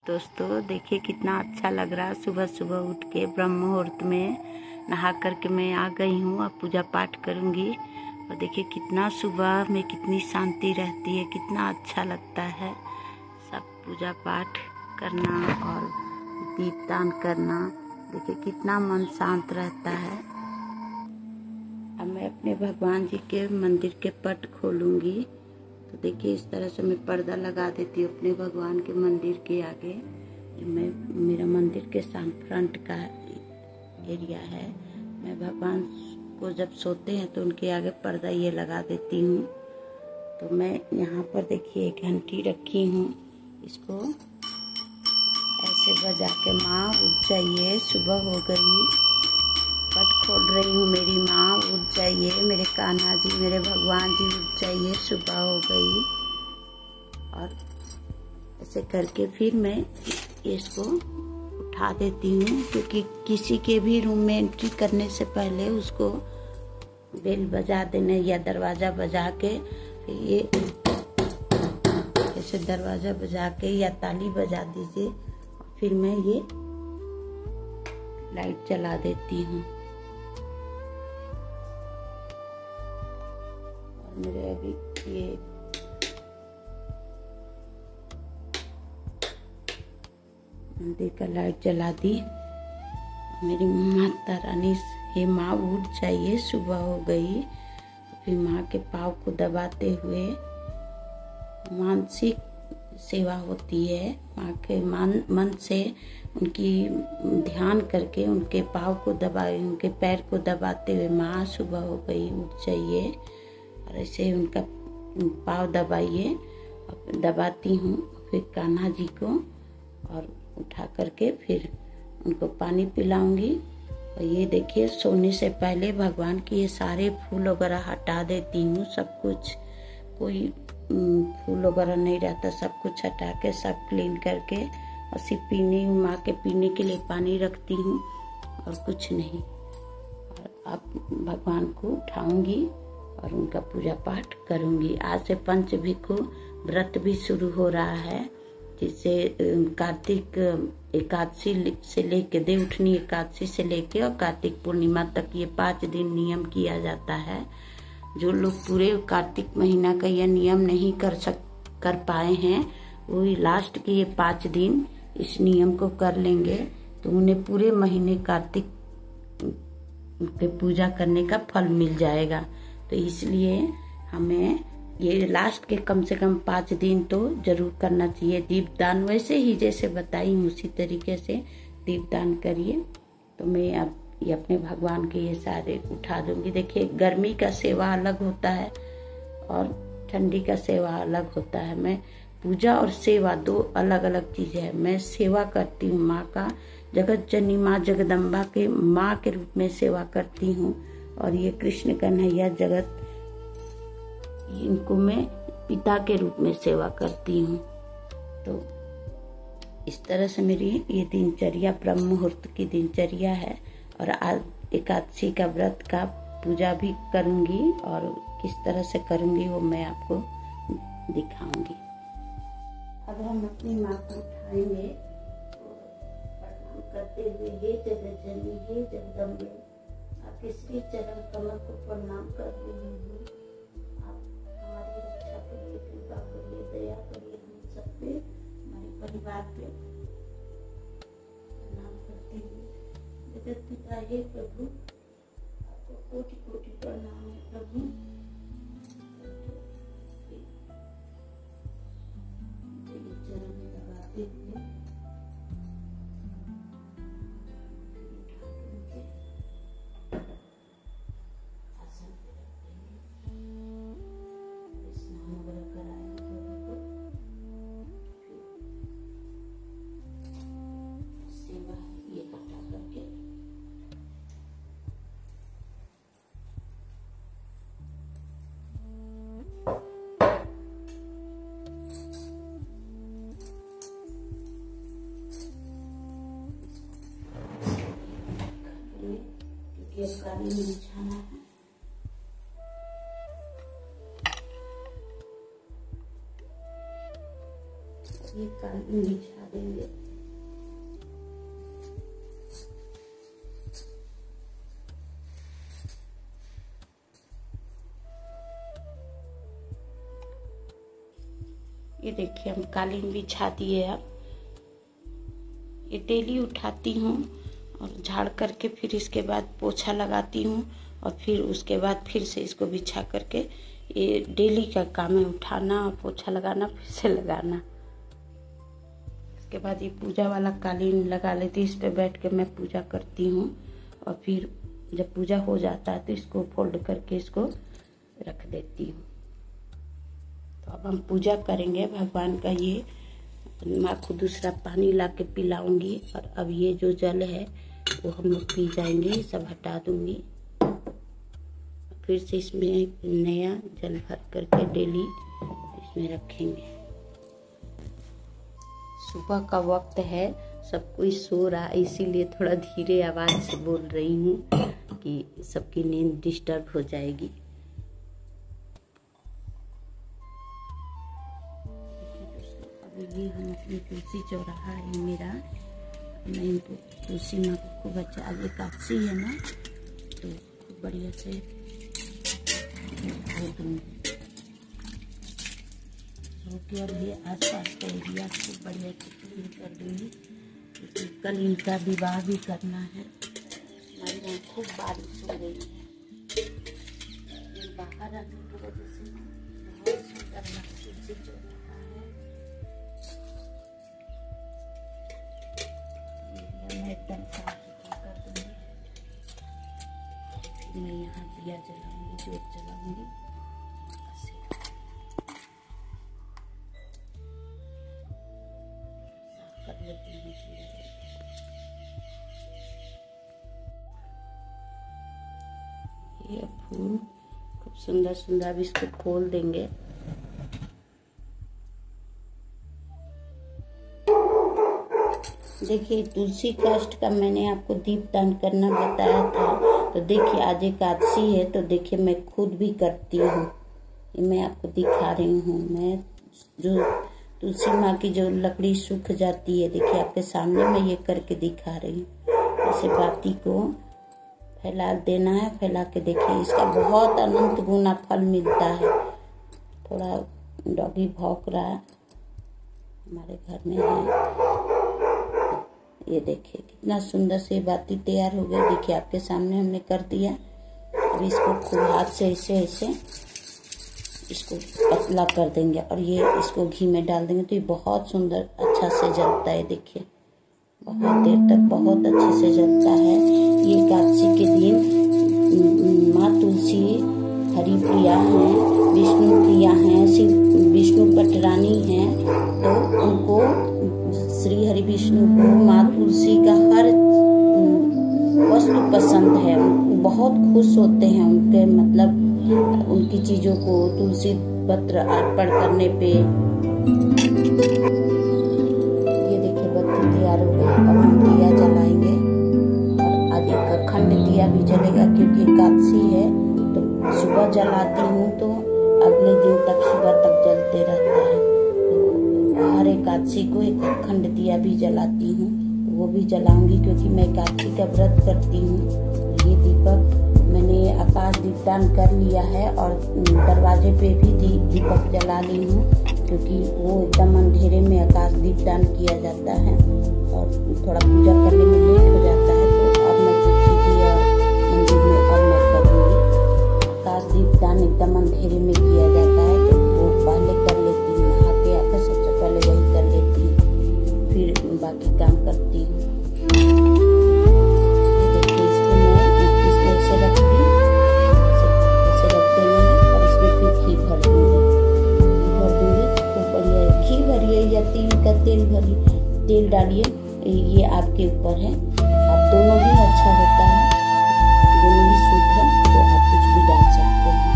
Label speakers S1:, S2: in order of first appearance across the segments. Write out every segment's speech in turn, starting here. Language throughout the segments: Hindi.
S1: दोस्तों देखिए कितना अच्छा लग रहा है। सुबह सुबह उठ के ब्रह्म मुहूर्त में नहा करके मैं आ गई हूँ। अब पूजा पाठ करूँगी और देखिए कितना सुबह में कितनी शांति रहती है, कितना अच्छा लगता है सब पूजा पाठ करना और दीपदान करना। देखिए कितना मन शांत रहता है। अब मैं अपने भगवान जी के मंदिर के पट खोलूँगी। तो देखिए इस तरह से मैं पर्दा लगा देती हूँ अपने भगवान के मंदिर के आगे। मेरा मंदिर के सामने फ्रंट का एरिया है। मैं भगवान को जब सोते हैं तो उनके आगे पर्दा ये लगा देती हूँ। तो मैं यहाँ पर देखिए एक घंटी रखी हूँ, इसको ऐसे बजा के माँ उठ जाइए, सुबह हो गई, पट खोल रही हूँ, मेरी माँ उठ जाइए, मेरे कान्हा जी, मेरे भगवान जी उठ जाइए, सुबह हो गई। और ऐसे करके फिर मैं इसको उठा देती हूँ, क्योंकि किसी के भी रूम में एंट्री करने से पहले उसको बेल बजा देना या दरवाज़ा बजा के, ये ऐसे दरवाज़ा बजा के या ताली बजा दीजिए। फिर मैं ये लाइट जला देती हूँ। मेरे अभी ये मंदिर का लाइट जला दी। मेरी माता रानी, हे माँ उठ जाइए, सुबह हो गई। फिर माँ के पाँव को दबाते हुए मानसिक सेवा होती है। माँ के मन से उनकी ध्यान करके उनके पाँव को दबाए, उनके पैर को दबाते हुए माँ सुबह हो गई, उठ जाइए, और ऐसे उनका पाँव दबाइए। दबाती हूँ फिर कान्हा जी को, और उठा करके फिर उनको पानी पिलाऊंगी। और ये देखिए सोने से पहले भगवान के ये सारे फूल वगैरह हटा देती हूँ। सब कुछ, कोई फूल वगैरह नहीं रहता, सब कुछ हटा के सब क्लीन करके और सिर्फ पीने, माँ के पीने के लिए पानी रखती हूँ और कुछ नहीं। और अब भगवान को उठाऊंगी और उनका पूजा पाठ करूंगी। आज से पंचभिक्षु व्रत भी शुरू हो रहा है, जिससे कार्तिक एकादशी से लेके, देवउठनी एकादशी से लेके और कार्तिक पूर्णिमा तक ये 5 दिन नियम किया जाता है। जो लोग पूरे कार्तिक महीना का यह नियम नहीं कर पाए हैं, वो लास्ट के ये 5 दिन इस नियम को कर लेंगे तो उन्हें पूरे महीने कार्तिक के पूजा करने का फल मिल जाएगा। तो इसलिए हमें ये लास्ट के कम से कम 5 दिन तो जरूर करना चाहिए। दीपदान वैसे ही जैसे बताई हूँ उसी तरीके से दीपदान करिए। तो मैं अब ये अपने भगवान के ये सारे उठा दूंगी। देखिए गर्मी का सेवा अलग होता है और ठंडी का सेवा अलग होता है। मैं पूजा और सेवा 2 अलग अलग चीजें है। मैं सेवा करती हूँ माँ का, जगत जननी माँ जगदम्बा के माँ के रूप में सेवा करती हूँ। और ये कृष्ण कन्हैया जगत, इनको मैं पिता के रूप में सेवा करती हूँ। तो इस तरह से मेरी ये दिनचर्या ब्रह्म मुहूर्त की दिनचर्या है। और आज एकादशी का व्रत का पूजा भी करूँगी, और किस तरह से करूँगी वो मैं आपको दिखाऊंगी। अब हम अपनी माँ को उठाएंगे, प्रणाम करते हुए, हे जगत जननी, हे जगदम्बे, आपके श्री चरण कमल को प्रणाम कर रही हूँ। आप हमारी रक्षा करिए, कृपा करिए, दया करिए हम सब पे, हमारे परिवार पे। प्रणाम करते हुए जगत पिता हे प्रभु, आपको कोटि कोटि प्रणाम है प्रभु। चरण में लगाते हुए कालीन बिछाना है। ये कालीन बिछा देंगे। ये देखिए हम कालीन बिछा दिए। अब ये डेली उठाती हूँ और झाड़ करके फिर इसके बाद पोछा लगाती हूँ और फिर उसके बाद फिर से इसको बिछा करके, ये डेली का काम है, उठाना और पोछा लगाना फिर से लगाना। इसके बाद ये पूजा वाला कालीन लगा लेती, इस पे बैठ के मैं पूजा करती हूँ और फिर जब पूजा हो जाता है तो इसको फोल्ड करके इसको रख देती हूँ। तो अब हम पूजा करेंगे भगवान का। ये माँ को दूसरा पानी ला के पिलाऊंगी और अब ये जो जल है वो हम लोग पी जाएंगे, सब हटा दूंगी। फिर से इसमें नया जल भर करके डेली इसमें रखेंगे। सुबह का वक्त है, सब कोई सो रहा है, इसीलिए थोड़ा धीरे आवाज से बोल रही हूँ कि सबकी नींद डिस्टर्ब हो जाएगी। ये हम अपनी तुलसी चौराहा है मेरा, मैं इनको तुलसी माँ को खूब अच्छा, आज एकादशी है ना, तो खूब बढ़िया से धो दूँगी। धो के और ये आसपास का एरिया खूब बढ़िया से क्लीन कर दूँगी, क्योंकि कल इनका विवाह भी करना है। हमारे यहाँ खूब बारिश हो रही है, बाहर आने की वजह से बहुत सुंदर तुलसी चौराहा है। मैं एकदम साफ सुथरा कर दूंगी। मैं यहाँ दिया जलाऊंगी, जोत जलाऊंगी। साफ कर लेती हूँ। ये फूल खूब सुंदर सुंदर, अब इसको खोल देंगे। देखिए तुलसी काष्ठ का मैंने आपको दीपदान करना बताया था, तो देखिए आज एकादशी है, तो देखिए मैं खुद भी करती हूँ। ये मैं आपको दिखा रही हूँ। मैं जो तुलसी माँ की जो लकड़ी सूख जाती है, देखिए आपके सामने मैं ये करके दिखा रही हूँ। ऐसे बाती को फैला देना है, फैला के देखिए इसका बहुत अनंत गुना फल मिलता है। थोड़ा डॉगी भौंक रहा है, हमारे घर में है। ये देखिए कितना सुंदर से बाती तैयार हो गई। देखिए आपके सामने हमने कर दिया। अब इसको खूब हाथ से ऐसे ऐसे इसको पतला कर देंगे और ये इसको घी में डाल देंगे, तो ये बहुत सुंदर अच्छा से जलता है। देखिए बहुत देर तक बहुत अच्छे से जलता है। ये एकादशी के दिन माँ तुलसी हरि प्रिया हैं, विष्णु प्रिया हैं, विष्णु पटरानी हैं, तो उनको श्री हरि विष्णु को माँ तुलसी का हर वस्तु पसंद है। बहुत खुश होते हैं उनके, मतलब उनकी चीजों को तुलसी पत्र अर्पण करने पे। ये देखिए बत्ती तैयार हो गई। अब हम दिया जलाएंगे और आज एक अखंड दिया भी जलेगा, क्योंकि एकादशी है तो सुबह जलाती हूँ तो अगले दिन तक सुबह तक जलते रहता है। हर एकादशी को एक अखंड दिया भी जलाती हूँ, वो भी जलाऊंगी, क्योंकि मैं एकादशी का व्रत करती हूँ। तो ये दीपक मैंने आकाश दीपदान कर लिया है और दरवाजे पे भी दीपक जला ली हूँ, क्योंकि वो एकदम अंधेरे में आकाश दीपदान किया जाता है और थोड़ा पूजा करने में लेट हो जाता है। तो अब मैं तुलसी जी और मंदिर में अब मैं करूँगी। आकाश दीपदान एकदम अंधेरे में किया जाता है, तो वो पहले कर लेती हूँ। नहा के आकर सबसे पहले वही कर लेती हूँ, फिर बाकी काम करती हूँ। इसको मैं इसमें ऐसे रख दी, ऐसे रख देना है और इसमें फिर घी भर दूंगी। खूब बढ़िया घी भरिए या तिल का तेल डालिए, ये आपके ऊपर है। आप दोनों भी अच्छा होता है, दोनों ही शुद्ध है, तो आप कुछ भी डाल सकते हैं।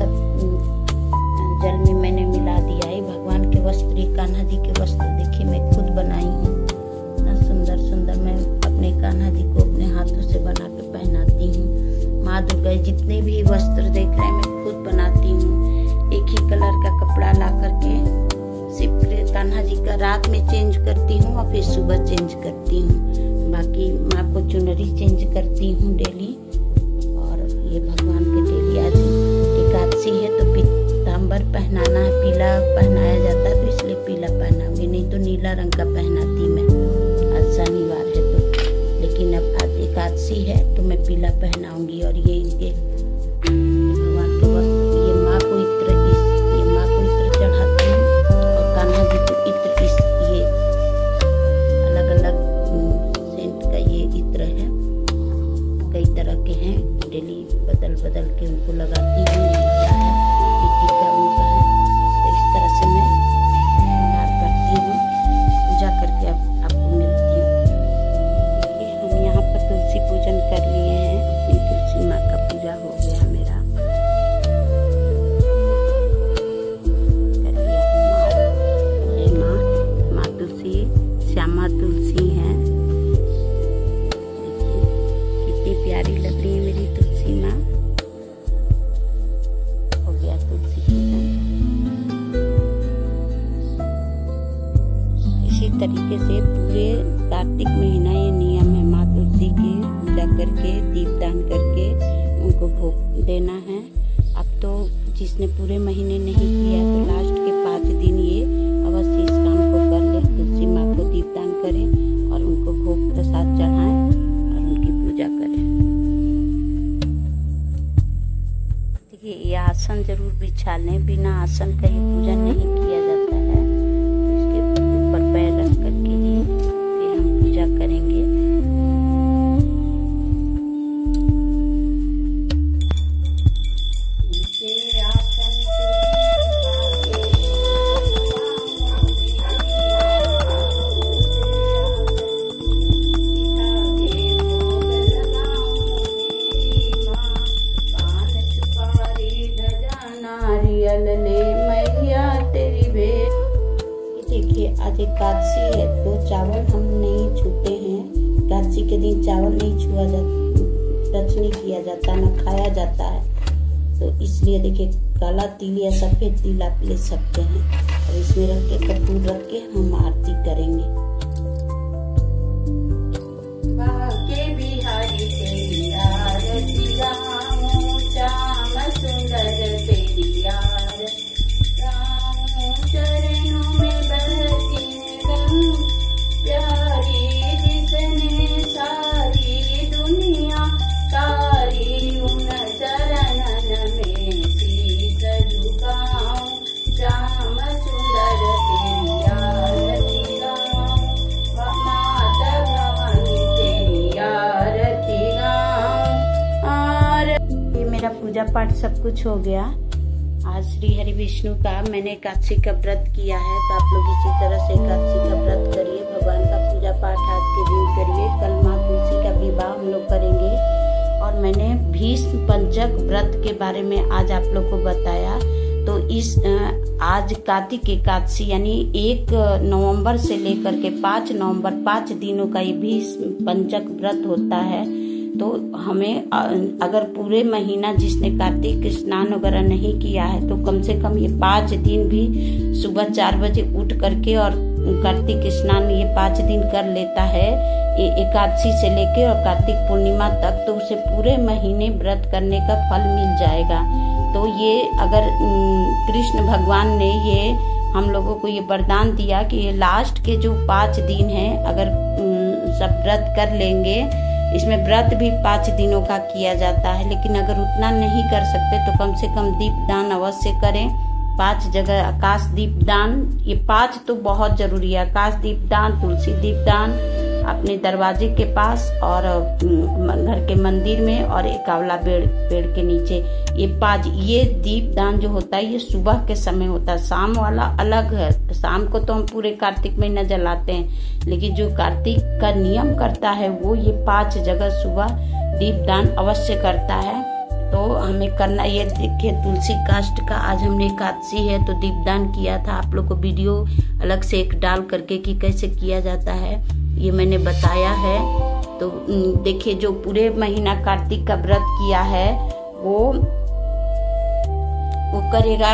S1: सब जल में मैंने मिला दिया है। भगवान के वस्त्र, कान्हा जी के वस्त्र देखिए मैं खुद बनाई हूँ। इतना सुंदर सुंदर मैं अपने कान्हा जी को अपने हाथों से बना के पहनाती हूँ। माँ दुर्गा जितने भी वस्त्र देख रहे हैं मैं खुद बनाती हूँ। एक ही कलर का कपड़ा ला करके सिर्फ कान्हा जी का रात में चेंज करती हूँ और फिर सुबह चेंज करती हूँ। बाकी माँ को चुनरी चेंज करती हूँ डेली। और ये भगवान के डेली आज एकादशी है तो पीताम्बर पहनाना है, पीला पहनाया जाता है तो इसलिए पीला पहनाऊंगी, नहीं तो नीला रंग का पहनाती मैं। आज शनिवार है तो, लेकिन अब आज एकादशी है तो मैं पीला पहनाऊंगी। और ये इनके भगवान के वस्त्र, ये माँ को इत्र चढ़ाती हूँ और कान्हा जी को इत्र, ये अलग अलग सेंट का ये इत्र है, कई तरह के हैं, डेली बदल बदल के उनको लगाती हूँ। क्या है टीका उनका है, तो इस तरह से मैं श्रृंगार करती हूँ, पूजा करके आपको मिलती हूँ। देखिए हम यहाँ पर तुलसी पूजन कर लिए हैं, अपनी तुलसी माँ का पूजा हो गया मेरा, कर लिया। ये माँ तुलसी, श्यामा तुलसी है, देखिए कितनी प्यारी लग रही है मेरी तुलसी माँ। हो गया तुलसी पूजन। इसी तरीके से पूरे कार्तिक महीना ये नियम है, माँ तुलसी की पूजा करके दीपदान करके उनको भोग देना है। अब तो जिसने पूरे महीने नहीं किया तो लास्ट के 5 दिन ये अवश्य इस काम को कर ले, तुलसी माँ को दीपदान करें और उनको भोग प्रसाद चढ़ाएं और उनकी पूजा करें। देखिए ये आसन जरूर बिछा लें, बिना आसन का ये पूजन नहीं किया जाता है। तो इसके ऊपर पैर रख करके ही फिर हम पूजा करेंगे। देखिए आज एकादशी है तो चावल हम नहीं छूते हैं। एकादशी के दिन चावल नहीं छुआ जाता, टच नहीं किया जाता, ना खाया जाता है। तो इसलिए देखिए काला तिल या सफेद तिल आप ले सकते हैं और इसमें रख के कपूर रख के हम आरती करेंगे। पूजा पाठ सब कुछ हो गया। आज श्री हरि विष्णु का मैंने एकादशी का व्रत किया है, तो आप लोग इसी तरह से एकादशी का व्रत करिए, भगवान का पूजा पाठ आज के दिन करिए। कल माँ तुलसी का विवाह हम लोग करेंगे। और मैंने भीष्म पंचक व्रत के बारे में आज आप लोग को बताया। तो इस आज कार्तिक एकादशी यानी 1 नवंबर से लेकर के 5 नवंबर 5 दिनों का ये भीष्म पंचक व्रत होता है। तो हमें अगर पूरे महीना जिसने कार्तिक स्नान वगैरह नहीं किया है तो कम से कम ये 5 दिन भी सुबह 4 बजे उठ करके और कार्तिक स्नान ये 5 दिन कर लेता है, ये एकादशी से लेके और कार्तिक पूर्णिमा तक, तो उसे पूरे महीने व्रत करने का फल मिल जाएगा। तो ये अगर कृष्ण भगवान ने ये हम लोगों को ये वरदान दिया कि ये लास्ट के जो 5 दिन हैं अगर सब व्रत कर लेंगे, इसमें व्रत भी 5 दिनों का किया जाता है, लेकिन अगर उतना नहीं कर सकते तो कम से कम दीपदान अवश्य करें। 5 जगह आकाश दीपदान, ये 5 तो बहुत जरूरी है। आकाश दीपदान, तुलसी दीपदान अपने दरवाजे के पास और घर के मंदिर में और एक आंवला पेड़ के नीचे, ये 5 ये दीपदान जो होता है ये सुबह के समय होता है। शाम वाला अलग है, शाम को तो हम पूरे कार्तिक महीना जलाते हैं, लेकिन जो कार्तिक का नियम करता है वो ये 5 जगह सुबह दीपदान अवश्य करता है। तो हमें करना, ये देखिए तुलसी काष्ठ का आज हमने एकादशी है तो दीपदान किया था। आप लोग को वीडियो अलग से एक डाल करके कि कैसे किया जाता है ये मैंने बताया है। तो देखिए जो पूरे महीना कार्तिक का व्रत किया है वो करेगा।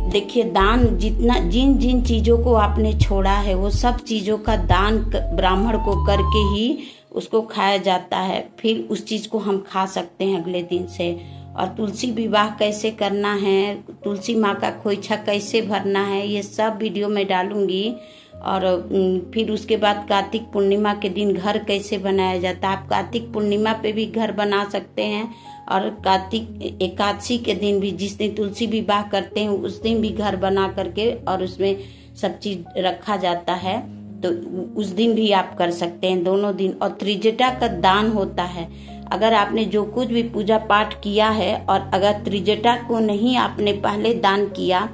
S1: देखिए दान जितना जिन जिन चीजों को आपने छोड़ा है वो सब चीजों का दान ब्राह्मण को करके ही उसको खाया जाता है, फिर उस चीज को हम खा सकते हैं अगले दिन से। और तुलसी विवाह कैसे करना है, तुलसी माँ का खोइछा कैसे भरना है, ये सब वीडियो में डालूंगी। और फिर उसके बाद कार्तिक पूर्णिमा के दिन घर कैसे बनाया जाता है। आप कार्तिक पूर्णिमा पे भी घर बना सकते हैं और कार्तिक एकादशी के दिन भी, जिस दिन तुलसी विवाह करते हैं उस दिन भी घर बना करके और उसमें सब चीज रखा जाता है, तो उस दिन भी आप कर सकते हैं, दोनों दिन। और त्रिजटा का दान होता है। अगर आपने जो कुछ भी पूजा पाठ किया है और अगर त्रिजटा को नहीं आपने पहले दान किया,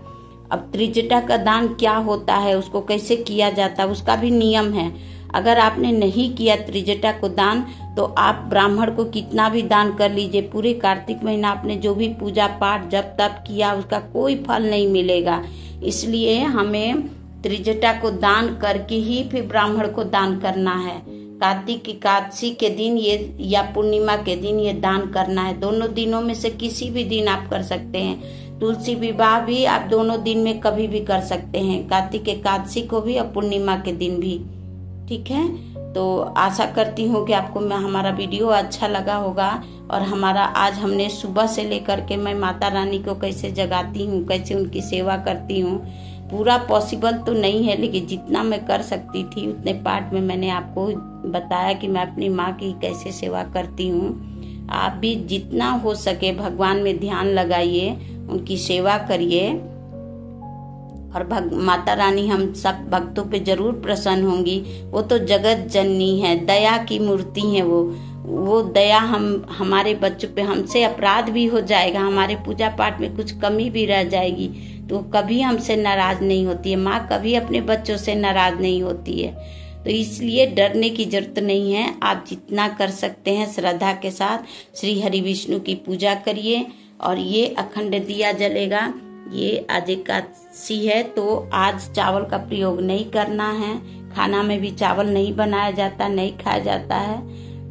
S1: अब त्रिजटा का दान क्या होता है, उसको कैसे किया जाता है, उसका भी नियम है। अगर आपने नहीं किया त्रिजटा को दान तो आप ब्राह्मण को कितना भी दान कर लीजिए, पूरे कार्तिक महीना आपने जो भी पूजा पाठ जब तब किया उसका कोई फल नहीं मिलेगा। इसलिए हमें त्रिजटा को दान करके ही फिर ब्राह्मण को दान करना है। कार्तिक एकादशी के दिन ये या पूर्णिमा के दिन ये दान करना है। दोनों दिनों में से किसी भी दिन आप कर सकते हैं। तुलसी विवाह भी आप दोनों दिन में कभी भी कर सकते हैं, कार्तिक एकादशी को भी और पूर्णिमा के दिन भी। ठीक है, तो आशा करती हूँ कि आपको हमारा वीडियो अच्छा लगा होगा। और हमारा आज हमने सुबह से लेकर के मैं माता रानी को कैसे जगाती हूँ, कैसे उनकी सेवा करती हूँ, पूरा पॉसिबल तो नहीं है लेकिन जितना मैं कर सकती थी उतने पार्ट में मैंने आपको बताया कि मैं अपनी माँ की कैसे सेवा करती हूँ। आप भी जितना हो सके भगवान में ध्यान लगाइए, उनकी सेवा करिए और माता रानी हम सब भक्तों पे जरूर प्रसन्न होंगी। वो तो जगत जननी है, दया की मूर्ति है वो दया हमारे बच्चों पे, हमसे अपराध भी हो जाएगा, हमारे पूजा पाठ में कुछ कमी भी रह जाएगी तो कभी हमसे नाराज नहीं होती है। माँ कभी अपने बच्चों से नाराज नहीं होती है, तो इसलिए डरने की जरूरत नहीं है। आप जितना कर सकते हैं श्रद्धा के साथ श्री हरि विष्णु की पूजा करिए। और ये अखंड दिया जलेगा। ये आज एकादशी है तो आज चावल का प्रयोग नहीं करना है, खाना में भी चावल नहीं बनाया जाता, नहीं खाया जाता है,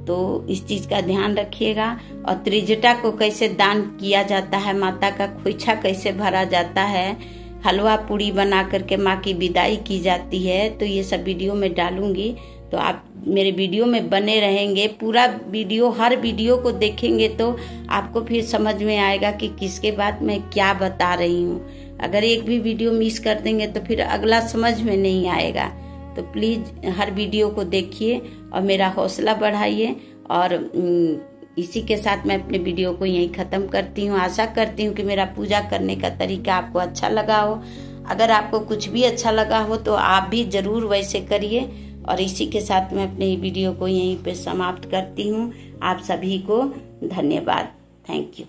S1: तो इस चीज का ध्यान रखिएगा। और त्रिजटा को कैसे दान किया जाता है, माता का खोइछा कैसे भरा जाता है, हलवा पूड़ी बना करके माँ की विदाई की जाती है, तो ये सब वीडियो में डालूंगी। तो आप मेरे वीडियो में बने रहेंगे, पूरा वीडियो, हर वीडियो को देखेंगे तो आपको फिर समझ में आएगा कि किसके बाद मैं क्या बता रही हूँ। अगर एक भी वीडियो मिस कर देंगे तो फिर अगला समझ में नहीं आएगा। तो प्लीज हर वीडियो को देखिए और मेरा हौसला बढ़ाइए। और इसी के साथ मैं अपने वीडियो को यहीं खत्म करती हूँ। आशा करती हूँ कि मेरा पूजा करने का तरीका आपको अच्छा लगा हो। अगर आपको कुछ भी अच्छा लगा हो तो आप भी जरूर वैसे करिए। और इसी के साथ मैं अपने वीडियो को यहीं पे समाप्त करती हूँ। आप सभी को धन्यवाद। Thank you.